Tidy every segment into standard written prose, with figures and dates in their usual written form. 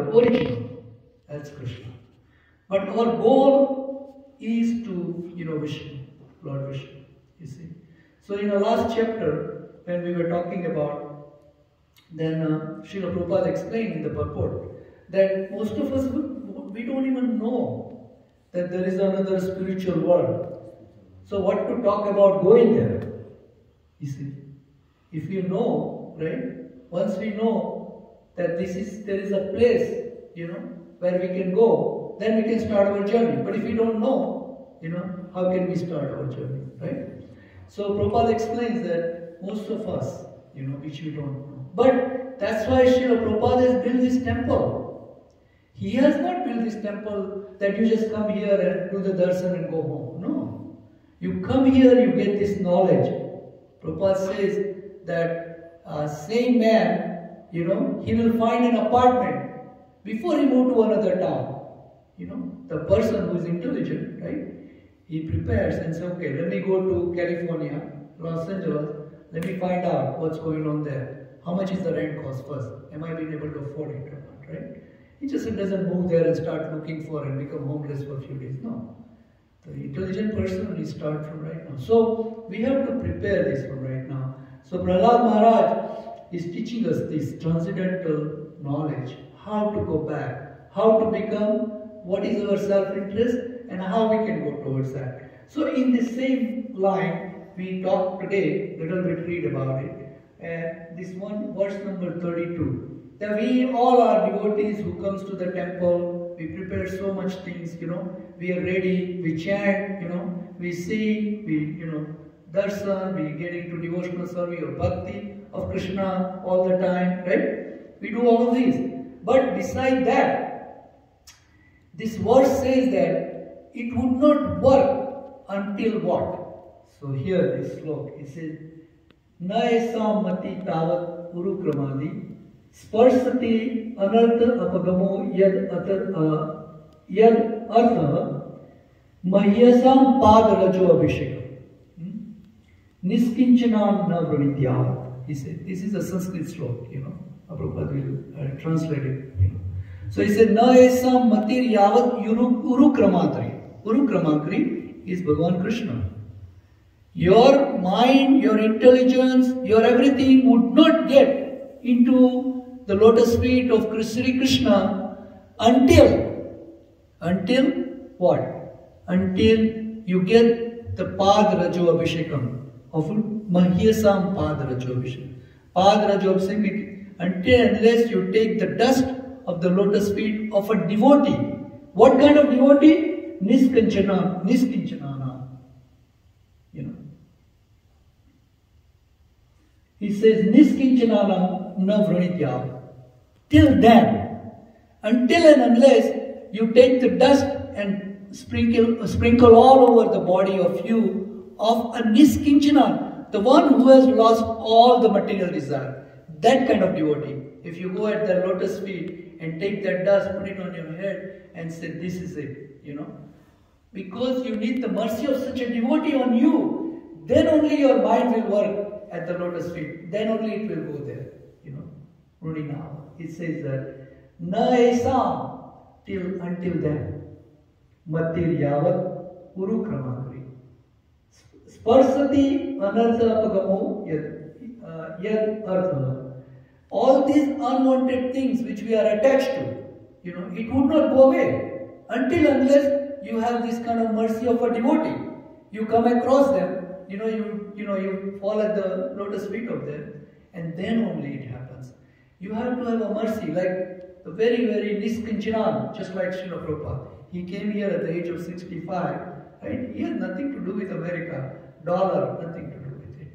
original. That's Krishna. But our goal is to, Vishnu, Lord Vishnu, you see. So in the last chapter, when we were talking about, then Srila Prabhupada explained in the purport that most of us, we don't even know that there is another spiritual world. So what to talk about going there? You see, if you know, right? Once we know that there is a place, where we can go, then we can start our journey. But if we don't know, how can we start our journey, right? So Prabhupada explains that most of us, which we don't know. But that's why Srila Prabhupada has built this temple. He has not built this temple that you just come here and do the darshan and go home. No. You come here, you get this knowledge. Prabhupada says that same man, he will find an apartment before he moves to another town. The person who is intelligent, right? He prepares and says, okay, let me go to California, Los Angeles, let me find out what's going on there. How much is the rent cost first? Am I being able to afford it or not, right? He just doesn't move there and start looking for and become homeless for a few days. No. The intelligent person will start from right now. So we have to prepare this from right now. So Prahlad Maharaj is teaching us this transcendental knowledge, how to go back, how to become what is our self-interest and how we can go towards that. So in the same line, we talk today, little bit read about it. This one, verse number 32. That we all are devotees who comes to the temple, we prepare so much things, we are ready, we chant, we sing, we, darshan, we get into devotional service or bhakti of Krishna all the time, right? We do all of these. But beside that, this verse says that it would not work until what? So here this slok, it says, Na esam mati tavat urukramadi sparsati anartha apagamo yad artha mahyasam padarajo abhishekam niskinchana na vranidya. He said, this is a Sanskrit slok, Prabhupada will translate it, So he said, Na esam matir yavat urukramatri. Urukramatri is Bhagavan Krishna. Your mind, your intelligence, your everything would not get into the lotus feet of Sri Krishna until what? Until you get the Pad Rajo Abhishekam of Mahyasam Pad Rajo Abhishekam. Pad Rajo Abhishekam, unless you take the dust of the lotus feet of a devotee. What kind of devotee? Niskinchanana. He says, Niskinchanana na vranitya. Till then, until and unless you take the dust and sprinkle all over the body of you of a Niskinchana, the one who has lost all the material desire. That kind of devotee. If you go at the lotus feet and take that dust, put it on your head and say, this is it, Because you need the mercy of such a devotee on you, then only your mind will work at the lotus feet. Then only it will go there, Only now. It says that, Na esam, until then, matir yavat urukramatri. Sparsati anartha apagamo yad artha. All these unwanted things which we are attached to, it would not go away unless you have this kind of mercy of a devotee. You come across them, you fall at the lotus feet of them, and then only it happens. You have to have a mercy, like the very, very Niskinchanan, just like Srila Prabhupada. He came here at the age of 65, right? He had nothing to do with America, dollar, nothing to do with it,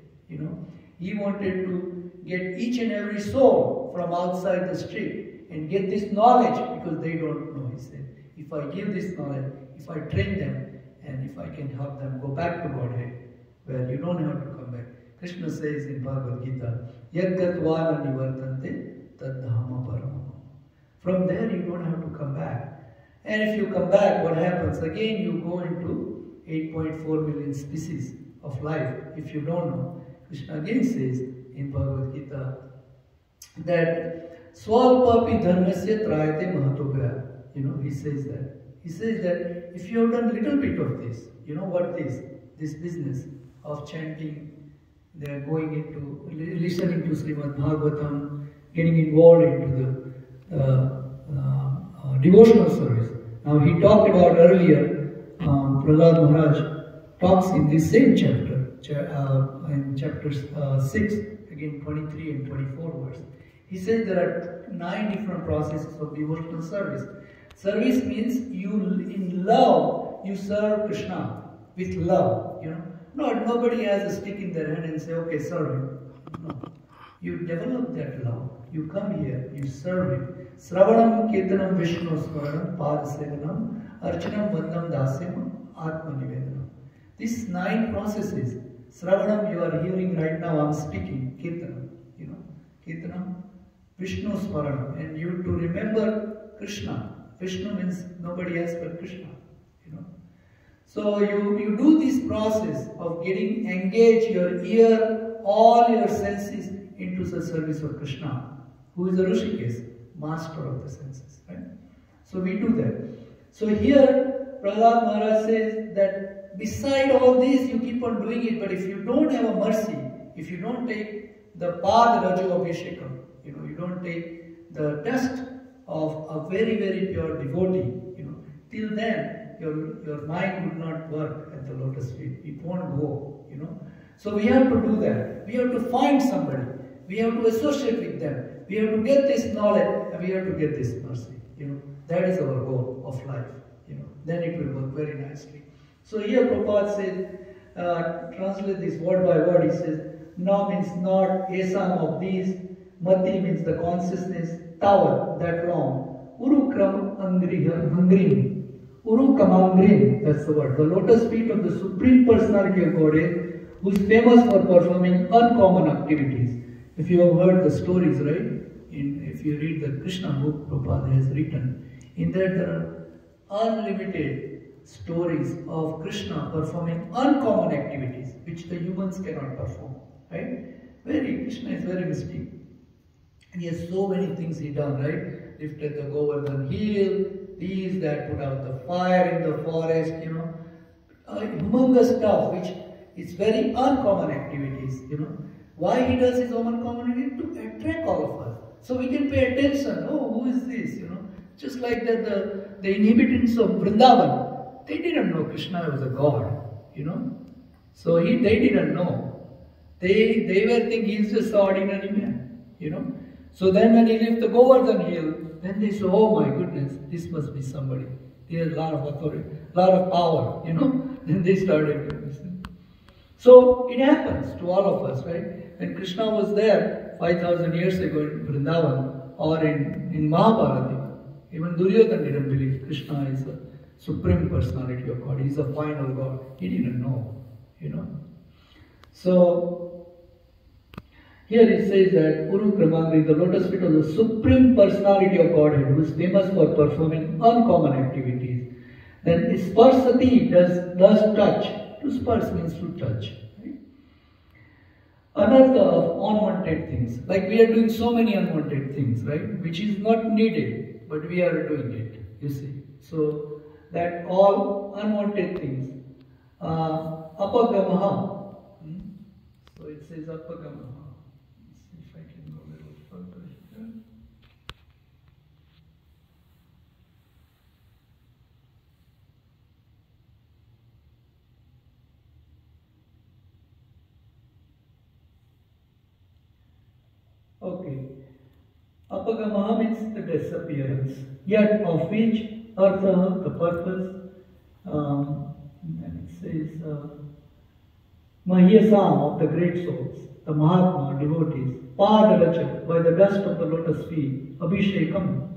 He wanted to get each and every soul from outside the street and get this knowledge because they don't know. He said, if I give this knowledge, if I train them, and if I can help them go back to Godhead, where you don't have to come back. Krishna says in Bhagavad Gita, Yadgatvana nivartante tadhama paramam. From there you don't have to come back. And if you come back, what happens? Again you go into 8.4 million species of life. If you don't know, Krishna again says in Bhagavad Gita that Swalpapi dharmasya trayate mahatogaya. He says that. He says that if you have done little bit of this, what this business of chanting, they are going into listening to Srimad Bhagavatam, getting involved into the devotional service. Now he talked about earlier, Prahlad Maharaj talks in this same chapter, in chapter 6, again 23 and 24 verse. He says there are 9 different processes of devotional service. Service means in love, you serve Krishna with love, Nobody has a stick in their hand and say, okay, serve him. No. You develop that love. You come here, you serve him. Sravanam Kirtanam Vishnu Smaranam Padasevanam Archanam Vandam Dasyam Atma Nivedanam. These 9 processes. Sravanam you are hearing right now, I am speaking. Kirtanam, Kirtanam, Vishnu Smaranam. And you to remember Krishna. Vishnu means nobody else but Krishna. So you do this process of getting engaged your ear, all your senses into the service of Krishna, who is a Rishikesh, master of the senses. Right? So we do that. So here Prahlad Maharaj says that beside all this you keep on doing it, but if you don't have a mercy, if you don't take the Pad Raju Abhishekam, you don't take the test of a very, very pure devotee, till then your mind would not work at the lotus feet. It won't go, So we have to do that. We have to find somebody. We have to associate with them. We have to get this knowledge and we have to get this mercy. That is our goal of life. Then it will work very nicely. So here Prabhupada says, translate this word by word. He says, Na means not, Esam of these, Mati means the consciousness, Tavat, that long, Urukram Angrim. Urukamangrim, that's the word. The lotus feet of the Supreme Personality of Godhead, who is famous for performing uncommon activities. If you have heard the stories, right? If you read the Krishna book Prabhupada has written, in that there are unlimited stories of Krishna performing uncommon activities, which the humans cannot perform. Right? Krishna is very mystic. And he has so many things he done, right? Lifted the Govardhan hill, these that put out the fire in the forest, humongous stuff, which is very uncommon activities, Why he does his uncommon activity? To attract all of us. So we can pay attention, who is this, Just like that the inhabitants of Vrindavan, they didn't know Krishna was a god, So they didn't know. They were thinking he's just an ordinary man, So then when he left the Govardhan hill, then they said, oh my goodness, this must be somebody. He has a lot of authority, a lot of power, Then they started doing this. So it happens to all of us, right? When Krishna was there 5,000 years ago in Vrindavan or in Mahabharata, even Duryodhana didn't believe Krishna is a Supreme Personality of God. He is a final God. He didn't know, So here it says that Uru Kramangri, the lotus feet of the Supreme Personality of Godhead, who is famous for performing uncommon activities. Then Sparsati does touch. To spars means to touch. Right? Anartha of unwanted things. Like we are doing so many unwanted things, right? Which is not needed, but we are doing it, you see. So that all unwanted things. Apagamaha. So it says Apagamaha. If I can go a little further here. Okay. Apagamaha means the disappearance. Yet of which Artha, the purpose, and it says Mahyasam of the great souls, the Mahatma, devotees, Padaracha, by the dust of the lotus feet, Abhishekam,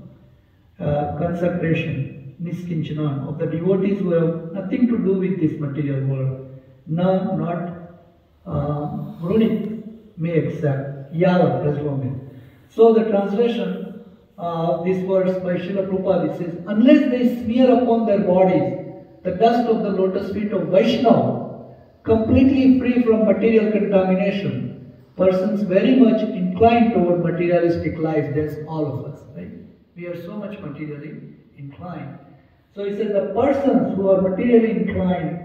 consecration, Niskinchanan, of the devotees who have nothing to do with this material world. None, not Brunit may accept, Yavat as long as. So the translation of this verse by Srila Prabhupada says, unless they smear upon their bodies the dust of the lotus feet of Vaishnava, completely free from material contamination, persons very much inclined toward materialistic life. There's all of us, right? We are so much materially inclined. So he said the persons who are materially inclined,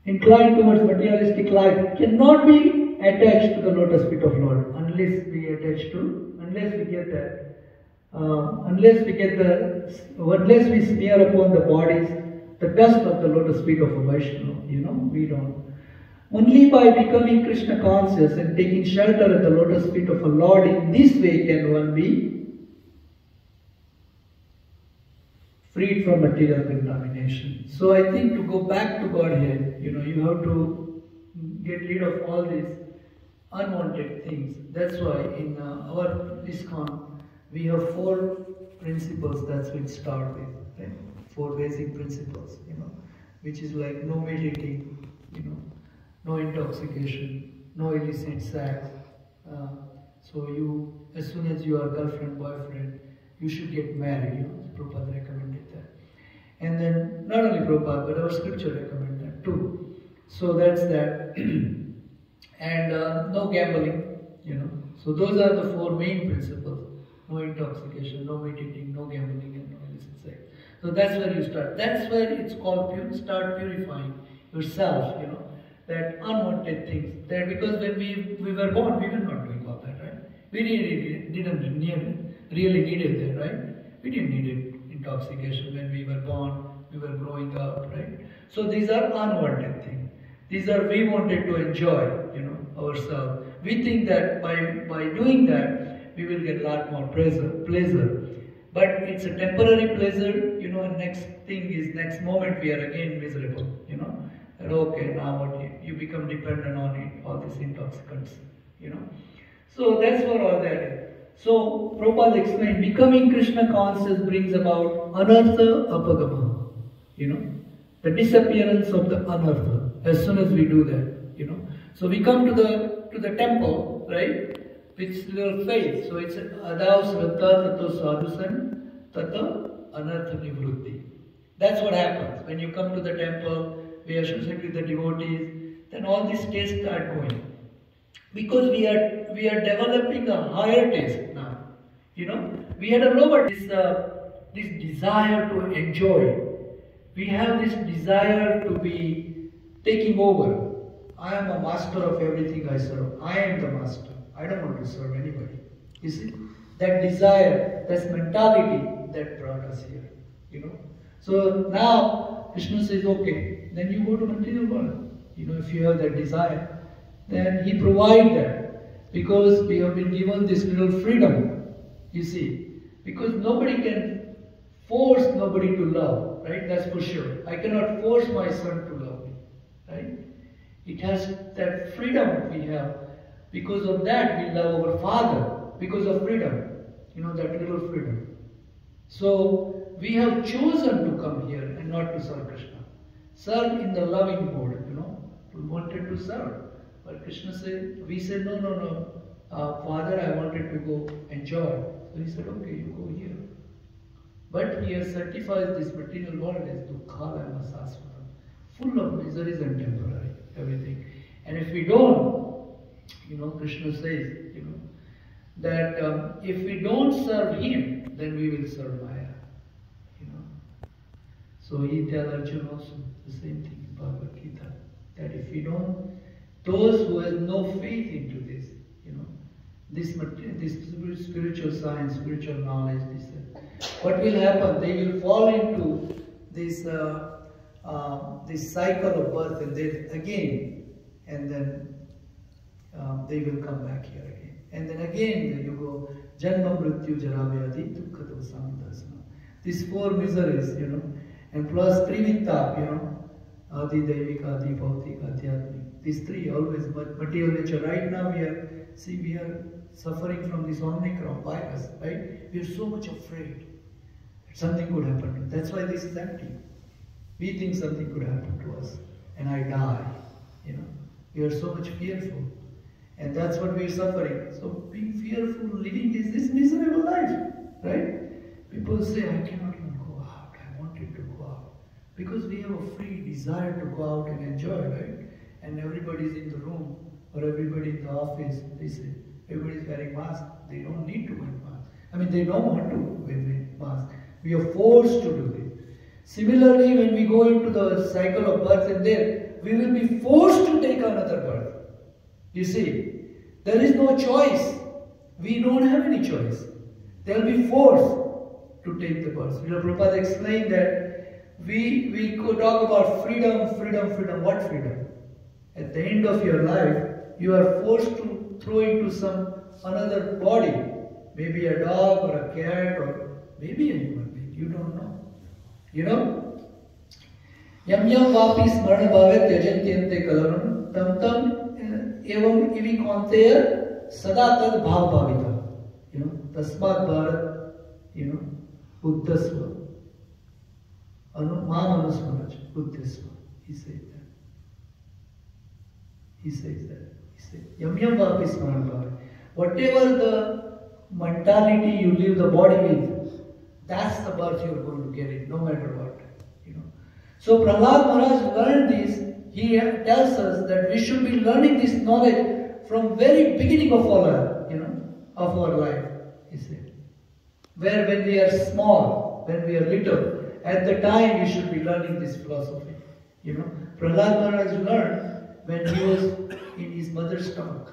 inclined towards materialistic life cannot be attached to the lotus feet of Lord unless we get unless we smear upon the bodies the dust of the lotus feet of a Vaishnava. We don't. Only by becoming Krishna conscious and taking shelter at the lotus feet of a Lord in this way can one be freed from material contamination. So I think to go back to Godhead, you have to get rid of all these unwanted things. That's why in our ISKCON, we have 4 principles that we start with, right? 4 basic principles, which is like no meat eating, no intoxication, no illicit sex. So as soon as you are girlfriend, boyfriend, you should get married. Prabhupada recommended that. And then not only Prabhupada, but our scripture recommend that too. So that's that. And no gambling, So those are the 4 main principles. No intoxication, no meat eating, no gambling, and no illicit sex. So that's where you start. That's where it's called start purifying yourself, that unwanted things. That because when we were born, we were not doing all that, right? We didn't really needed that, right? We didn't need intoxication when we were born, we were growing up, right? So these are unwanted things. These are we wanted to enjoy, ourselves. We think that by doing that, we will get a lot more pleasure. But it's a temporary pleasure, and next moment we are again miserable, And okay, now what you become dependent on it, all these intoxicants, So that's what all that is. So Prabhupada explained, becoming Krishna conscious brings about anartha apagama, the disappearance of the anartha as soon as we do that, So we come to the temple, right? With little faith. So it's adav sraddha tato sadhusan tata anartha nivrutti. That's what happens. When you come to the temple, we associate with the devotees, then all these tastes start going. Because we are developing a higher taste now. We had a lower this desire to enjoy. We have this desire to be taking over. I am a master of everything I serve. I am the master. I don't want to serve anybody. You see? That desire, that mentality that brought us here. So now Krishna says, okay, then you go to material world. If you have that desire, then he provides that. Because we have been given this little freedom. You see? Because nobody can force nobody to love. Right? That's for sure. I cannot force my son to love me. Right? It has that freedom we have. Because of that, we love our Father. Because of freedom. That little freedom. So, we have chosen to come here and not to serve Krishna. Serve in the loving mode, We wanted to serve. But Krishna said, we said, no. Father, I wanted to go enjoy. So he said, okay, you go here. But he has certified this material world as dukkha sasvatam, full of miseries and temporary, everything. And if we don't, Krishna says, that if we don't serve him, then we will serve Maya. So he tells Arjuna also the same thing in Bhagavad Gita, that if we don't, those who have no faith into this, this spiritual science, spiritual knowledge, what will happen? They will fall into this this cycle of birth and death again, and then they will come back here again. And then again you go, Janma Mrityu Jaravyadi Dukkha Samudasana. These 4 miseries, and plus Trivitta, Adi Devika, Adi Bhautika, Adhyatmik. These 3 always, but material nature. Right now we are suffering from this Omicron virus, right? We are so much afraid that something could happen. That's why this is empty. We think something could happen to us, and I die. We are so much fearful, and that's what we are suffering. So being fearful, living this miserable life, right? People say, I cannot even go out. I wanted to go out because we have a free desire to go out and enjoy, right? and everybody is in the room or everybody in the office, they say, everybody is wearing mask. They don't need to wear mask. I mean, they don't want to wear mask. We are forced to do it. Similarly, when we go into the cycle of birth and death, we will be forced to take another birth. You see, there is no choice. We don't have any choice. They'll be forced to take the birth. Prabhupada explained that we could talk about freedom, freedom, freedom. What freedom? At the end of your life, you are forced to throw into some another body, maybe a dog or a cat or maybe a human being. You don't know. You know? Yam yam vapi smarna bhave tyajantyante kalanam tam tam evam ivi konteya sada tad bhav bhavita. You know? Tasmat bharat, you know, buddhasva. Mam anusmaraj, buddhasva. He says that. He says that. He says, yam yam vapi smarna bhave. Whatever the mentality you leave the body with, that's the birth you are going to get it, no matter what. You know. So Prahlad Maharaj learned this. He tells us that we should be learning this knowledge from very beginning of our, of our life. He said, where when we are small, when we are little, at the time we should be learning this philosophy. You know, Prahlad Maharaj learned when he was in his mother's stomach.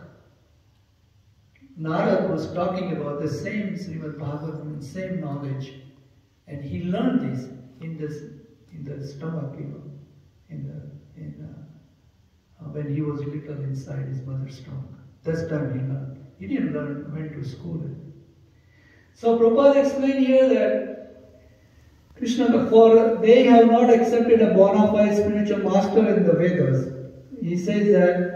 Narad was talking about the same Srimad Bhagavatam, same knowledge, and he learned this in the stomach, you know, when he was little inside his mother's stomach. That's time he learned. He didn't learn, went to school. So Prabhupada explained here that Krishna, for they have not accepted a bona fide spiritual master in the Vedas. He says that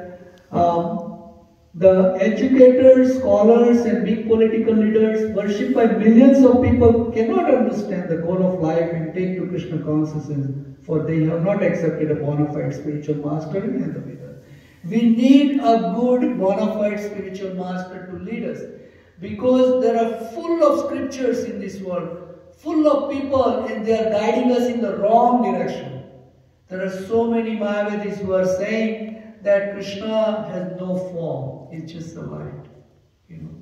the educators, scholars and big political leaders worshipped by millions of people cannot understand the goal of life and take to Krishna consciousness, for they have not accepted a bona fide spiritual master in the Vedas. We need a good bona fide spiritual master to lead us, because there are full of scriptures in this world, full of people, and they are guiding us in the wrong direction. There are so many Mayavadis who are saying that Krishna has no form, it's just a light. You know,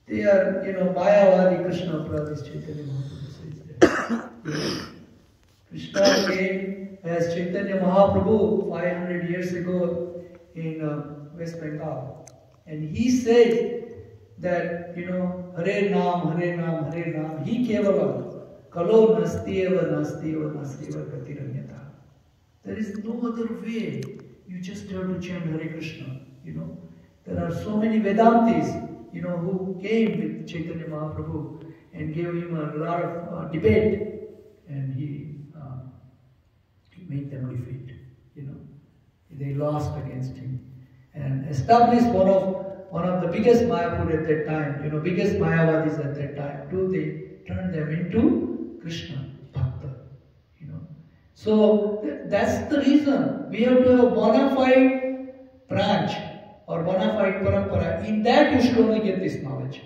they are, Mayavadi Krishna Prabhupada Chaitanya Mahaprabhu says that. Krishna came as Chaitanya Mahaprabhu 500 years ago in West Bengal, and he said that, Hare Nam, Hare Nam, Hare Nam, He Kevalam, Kalo Nastyeva, Nastyeva, Nastyeva Gatiranyata. There is no other way. You just have to chant Hare Krishna. There are so many Vedantis, who came with Chaitanya Mahaprabhu and gave him a lot of debate, and he made them defeat. They lost against him and established one of the biggest Mayapur at that time. Biggest Mayavadis at that time too. They turned them into Krishna Bhakta. So that's the reason we have to have a bona fide branch or bona fide parampara. In that you should only get this knowledge.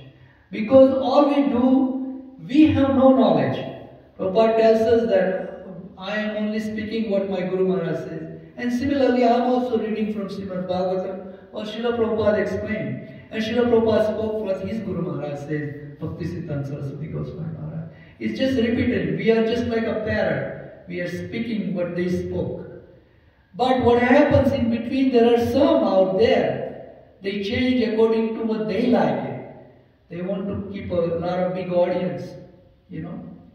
Because all we do, we have no knowledge. Prabhupada tells us that I am only speaking what my Guru Maharaj says. And similarly, I am also reading from Srimad Bhagavatam or Srila Prabhupada explained. And Srila Prabhupada spoke what his Guru Maharaj said, Bhakti Siddhanta Saraswati Goswami Maharaj. It's just repeated. We are just like a parrot. We are speaking what they spoke. But what happens in between, there are some out there. They change according to what they like it. They want to keep a lot of big audience,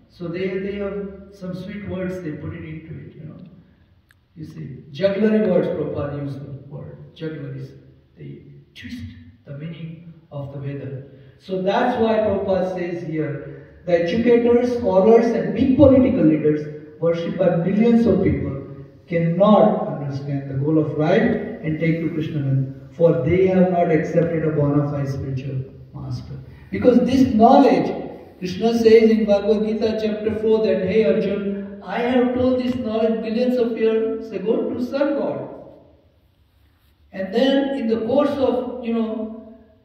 So they have some sweet words, they put it into it, You see, jugglery words, Prabhupada used the word. Juggleries. They twist the meaning of the Veda. So that's why Prabhupada says here, the educators, scholars and big political leaders, worshipped by millions of people, cannot understand the goal of life and take to Krishna, for they have not accepted a bona fide spiritual master. Because this knowledge, Krishna says in Bhagavad Gita chapter 4 that, hey Arjuna, I have told this knowledge billions of years ago to Sun God. And then in the course of,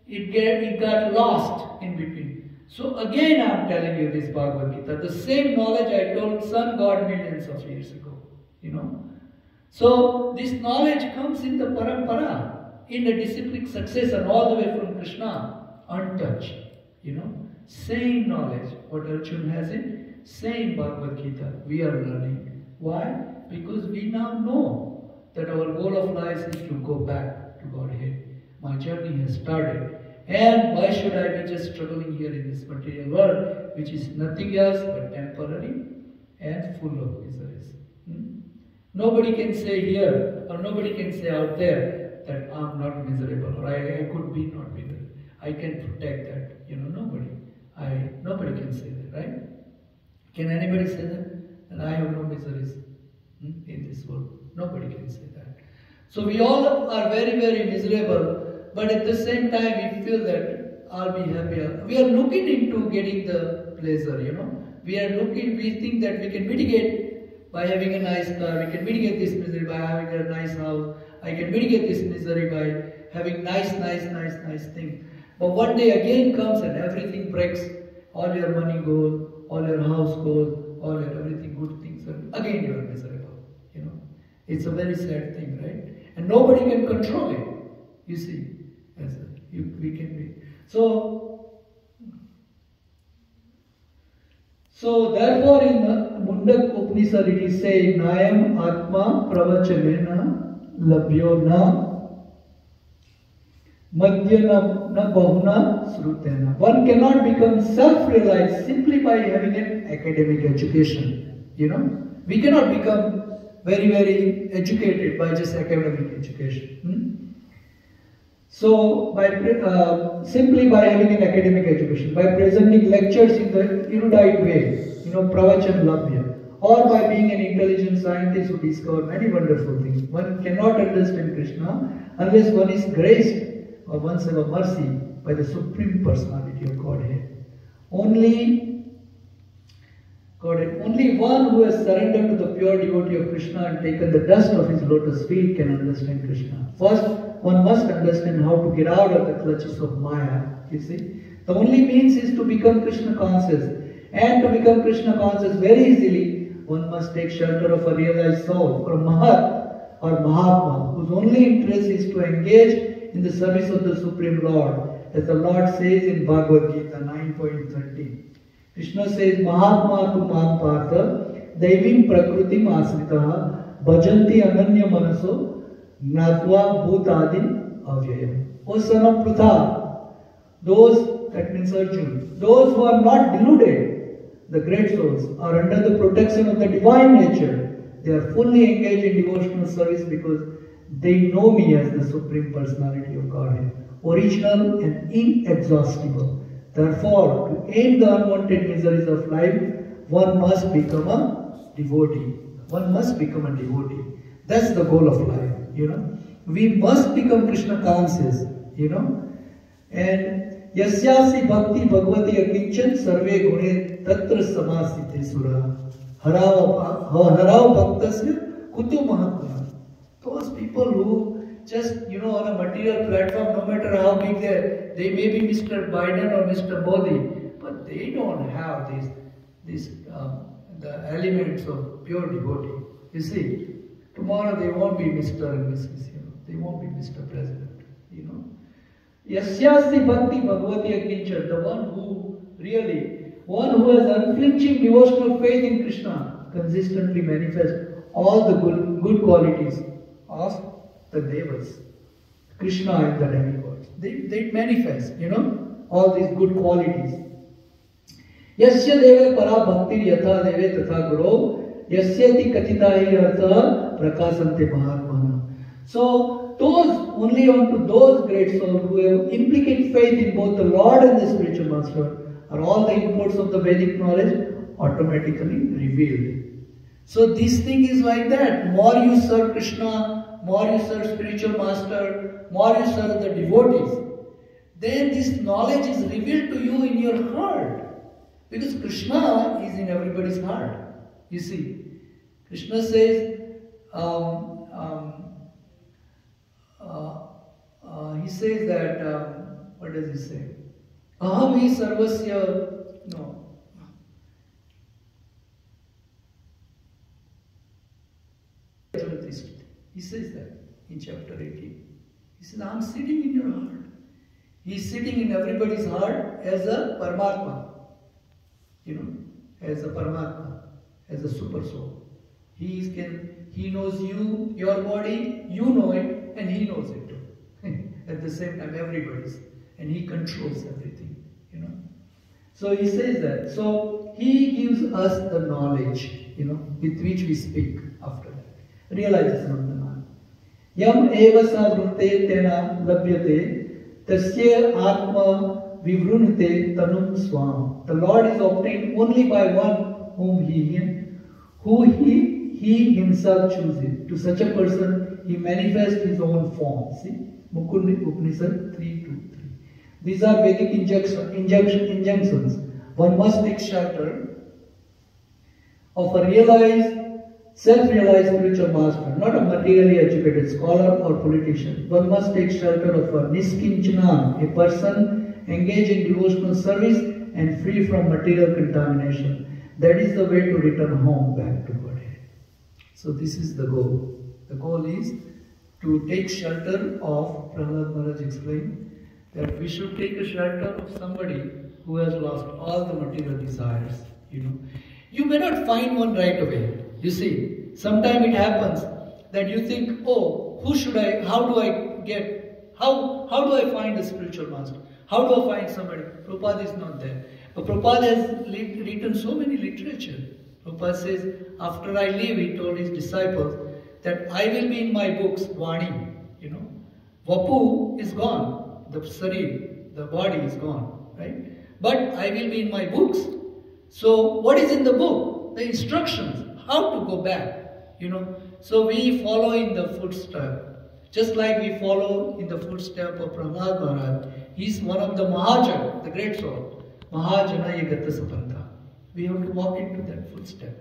it got lost in between. So again I am telling you this Bhagavad Gita, the same knowledge I told Sun God millions of years ago, So this knowledge comes in the parampara, in the disciplic succession, all the way from Krishna, untouched. Same knowledge, what Arjuna has in same Bhagavad Gita, we are learning. Why? Because we now know that our goal of life is to go back to Godhead. My journey has started. And why should I be just struggling here in this material world, which is nothing else but temporary and full of miseries? Nobody can say here, or nobody can say out there, that I'm not miserable, or I could be not miserable. I can protect that. Nobody can say that, right? Can anybody say that I have no miseries in this world? Nobody can say that. So we all are very, very miserable, but at the same time we feel that I'll be happier. We are looking into getting the pleasure, We think that we can mitigate by having a nice car, we can mitigate this misery by having a nice house, I can mitigate this misery by having nice things. But one day again comes and everything breaks, all your money goes, all your house goes, all your everything good things, and again you are miserable. It's a very sad thing, right? And nobody can control it. You see, we can be. So therefore in the Mundak Upanishad it is saying, Nayam Atma Pravachanena Labhyo Na Madhyana Na Bahuna Srutena. One cannot become self-realized simply by having an academic education. We cannot become very, very educated by just academic education. So, simply by having an academic education, by presenting lectures in the erudite way, pravachan labhya, or by being an intelligent scientist who discovered many wonderful things. One cannot understand Krishna unless one is graced or once have a mercy by the Supreme Personality of Godhead. Only one who has surrendered to the pure devotee of Krishna and taken the dust of his lotus feet can understand Krishna. First, one must understand how to get out of the clutches of Maya. You see, the only means is to become Krishna conscious, and to become Krishna conscious very easily, one must take shelter of a realized soul, or Mahat or Mahatma, whose only interest is to engage in the service of the Supreme Lord, as the Lord says in Bhagavad Gita 9.13. Krishna says, Mahatma tu mam partha, Devim prakrutim asritaha, bhajanti ananya manaso, gnatva bhutadi avyayam. O son of Prutha, that means Arjuna, those who are not deluded, the great souls, are under the protection of the divine nature. They are fully engaged in devotional service because they know me as the Supreme Personality of Godhead, original and inexhaustible. Therefore, to end the unwanted miseries of life, one must become a devotee. One must become a devotee. That's the goal of life, We must become Krishna conscious, And yasyasi bhakti bhagavati aginchan sarve gune tatra samasite sura. Harao bhaktasya kutu mahatma. Those people who just, on a material platform, no matter how big they may be Mr. Biden or Mr. Modi, but they don't have the elements of pure devotee. You see, tomorrow they won't be Mr. and Mrs. They won't be Mr. President. Yasyasti bhakti bhagavati agnijja, the one who has unflinching devotional faith in Krishna, consistently manifests all the good qualities of the devas, Krishna and the demigods. They manifest, all these good qualities. Yasya deve para bhakti yatha deve tatha guru, yasyati katitahi artha prakasante mahatmana. So, only unto those great souls who have implicate faith in both the Lord and the spiritual master are all the imports of the Vedic knowledge automatically revealed. So this thing is like that. More you serve Krishna, more you serve spiritual master, more you serve the devotees, then this knowledge is revealed to you in your heart. Because Krishna is in everybody's heart. You see, Krishna says, he says that, what does he say? Aham hi sarvasya, no. He says that in chapter 18. He says, I'm sitting in your heart. He's sitting in everybody's heart as a Paramatma. As a Paramatma, as a super soul. He knows you, your body, you know it, and he knows it too. At the same time, everybody's. And he controls everything, So he says that. So he gives us the knowledge, with which we speak after that. Realization of the man. Yam eva sa vrunte tena labhyate tasya atma vivrunte tanum swam. The Lord is obtained only by one who he himself chooses. To such a person, he manifests his own form. See? Mukunda Upanishad 3:2-3. These are Vedic injunctions. One must take shelter of a self-realized spiritual master, not a materially educated scholar or politician. One must take shelter of a niskinchana, a person engaged in devotional service and free from material contamination. That is the way to return home back to Godhead. So this is the goal. The goal is to take shelter of, Prahlad Maharaj explained, that we should take a shelter of somebody who has lost all the material desires. You may not find one right away. You see, sometimes it happens that you think, oh, how do I find a spiritual master? How do I find somebody? Prabhupada is not there. But Prabhupada has written so many literature. Prabhupada says, after I leave, he told his disciples that I will be in my books, Vani. Vapu is gone. The Sarir, the body is gone, right? But I will be in my books. So what is in the book? The instructions, how to go back, So we follow in the footstep. Just like we follow in the footstep of Prahlad Maharaj. He's one of the Mahajana, the great soul. Mahajana Yagata Sapanta. We have to walk into that footstep,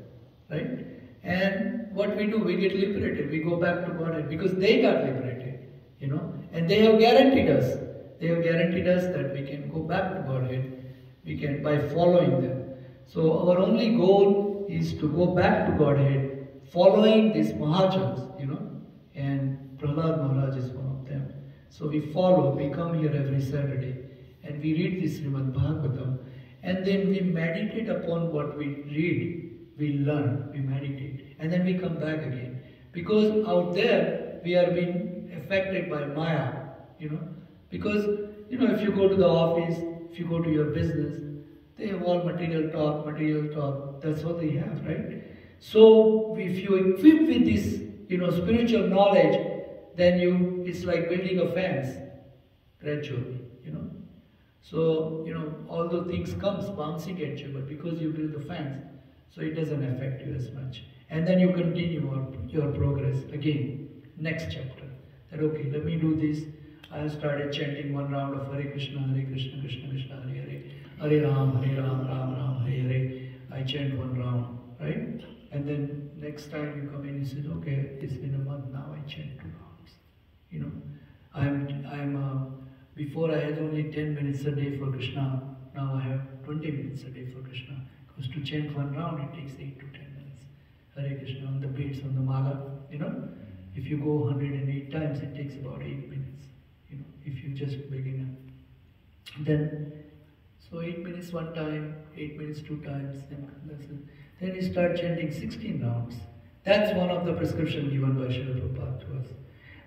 right? And what we do, we get liberated. We go back to Godhead because they got liberated, And they have guaranteed us. They have guaranteed us that we can go back to Godhead. We can by following them. So our only goal is to go back to Godhead, following these Mahajanas, And Prahlad Maharaj is one of them. So we follow. We come here every Saturday, and we read this Srimad Bhagavatam, and then we meditate upon what we read. We learn, we meditate, and then we come back again. Because out there, we are being affected by Maya, Because, if you go to the office, if you go to your business, they have all material talk, that's what they have, right? So, if you equip with this, spiritual knowledge, then it's like building a fence, gradually, So, although things comes bouncing at you, but because you build the fence, so it doesn't affect you as much. And then you continue your progress again, next chapter. That okay, let me do this. I started chanting one round of Hare Krishna, Krishna Krishna, Hare Hare, Hare Ram, Ram Ram, Hare Hare. I chant one round, right? And then next time you come in, you say, okay, it's been a month now, I chant 2 rounds. Before I had only 10 minutes a day for Krishna, now I have 20 minutes a day for Krishna. Because to chant one round, it takes 8 to 10 minutes. Hare Krishna, on the beats, on the mala, If you go 108 times, it takes about 8 minutes, if you just begin. Then, so 8 minutes one time, 8 minutes 2 times, then you start chanting 16 rounds. That's one of the prescriptions given by Srila Prabhupada to us.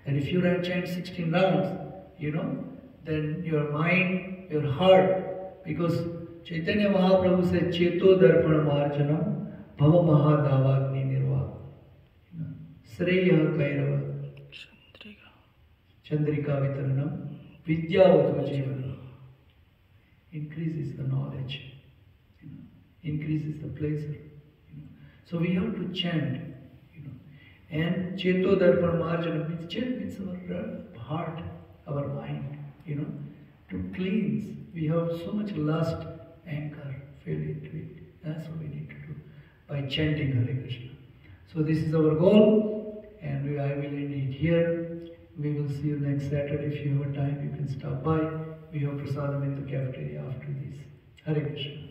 And if you chant 16 rounds, then your mind, your heart, because Chaitanya Mahaprabhu said, Cheto Darpana Marjanam Bhava Mahadavagni Nirva. Sreya Kairava Chandrika Vitaranam Vidyavatu Jivana. Increases the knowledge, increases the pleasure. So we have to chant, And Cheto Darpana Marjanam means chant means our heart, our mind, to cleanse. We have so much lust, anger, feel into it. That's what we need to do by chanting Hare Krishna. So this is our goal, and I will end it here. We will see you next Saturday. If you have time, you can stop by. We have prasadam in the cafeteria after this. Hare Krishna.